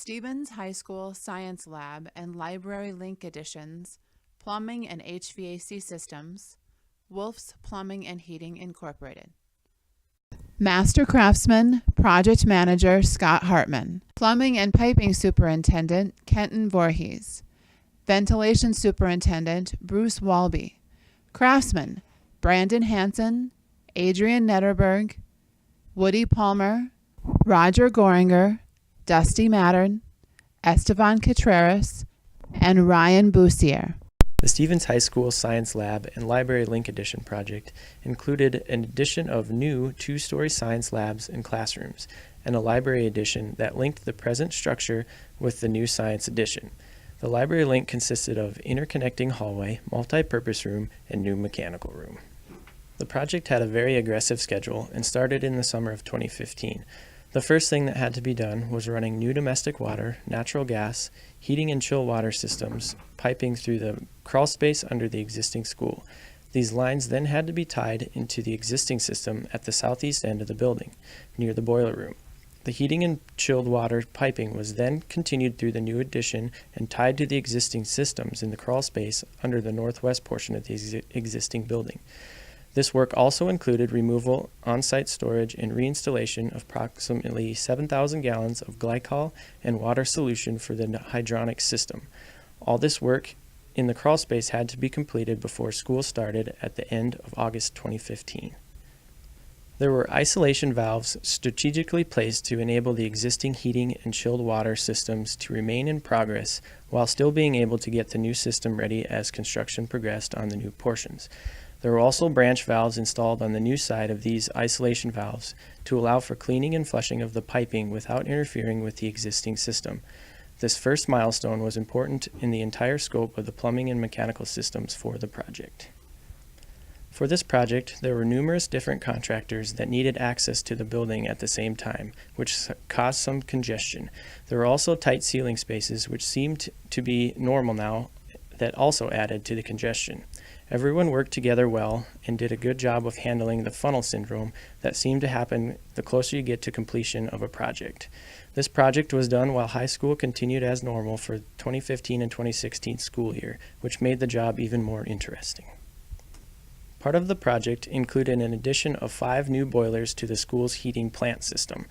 Stevens High School Science Lab and Library Link Additions, Plumbing and HVAC Systems, Wolff's Plumbing and Heating Incorporated. Master Craftsman, Project Manager Scott Hartman. Plumbing and Piping Superintendent Kenton Voorhees. Ventilation Superintendent Bruce Walby. Craftsman Brandon Hansen, Adrian Netterberg, Woody Palmer, Roger Goringer, Dusty Mattern, Esteban Contreras, and Ryan Boussier. The Stevens High School Science Lab and Library Link Addition project included an addition of new two-story science labs and classrooms, and a library addition that linked the present structure with the new science addition. The library link consisted of interconnecting hallway, multi-purpose room, and new mechanical room. The project had a very aggressive schedule and started in the summer of 2015. The first thing that had to be done was running new domestic water, natural gas, heating and chill water systems, piping through the crawl space under the existing school. These lines then had to be tied into the existing system at the southeast end of the building, near the boiler room. The heating and chilled water piping was then continued through the new addition and tied to the existing systems in the crawl space under the northwest portion of the existing building. This work also included removal, on-site storage, and reinstallation of approximately 7,000 gallons of glycol and water solution for the hydronic system. All this work in the crawl space had to be completed before school started at the end of August 2015. There were isolation valves strategically placed to enable the existing heating and chilled water systems to remain in progress while still being able to get the new system ready as construction progressed on the new portions. There were also branch valves installed on the new side of these isolation valves to allow for cleaning and flushing of the piping without interfering with the existing system. This first milestone was important in the entire scope of the plumbing and mechanical systems for the project. For this project, there were numerous different contractors that needed access to the building at the same time, which caused some congestion. There were also tight ceiling spaces, which seemed to be normal now, that also added to the congestion. Everyone worked together well and did a good job of handling the funnel syndrome that seemed to happen the closer you get to completion of a project. This project was done while high school continued as normal for 2015 and 2016 school year, which made the job even more interesting. Part of the project included an addition of 5 new boilers to the school's heating plant system.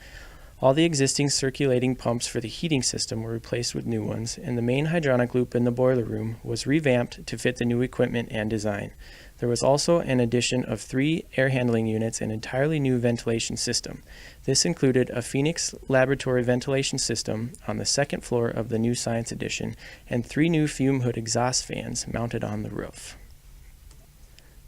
All the existing circulating pumps for the heating system were replaced with new ones, and the main hydronic loop in the boiler room was revamped to fit the new equipment and design. There was also an addition of 3 air handling units and an entirely new ventilation system. This included a Phoenix laboratory ventilation system on the second floor of the new science addition and 3 new fume hood exhaust fans mounted on the roof.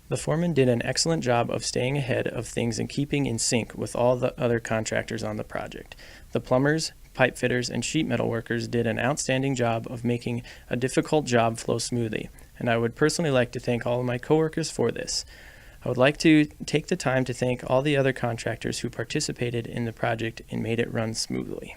The foreman did an excellent job of staying ahead of things and keeping in sync with all the other contractors on the project. The plumbers, pipe fitters, and sheet metal workers did an outstanding job of making a difficult job flow smoothly, and I would personally like to thank all of my coworkers for this. I would like to take the time to thank all the other contractors who participated in the project and made it run smoothly.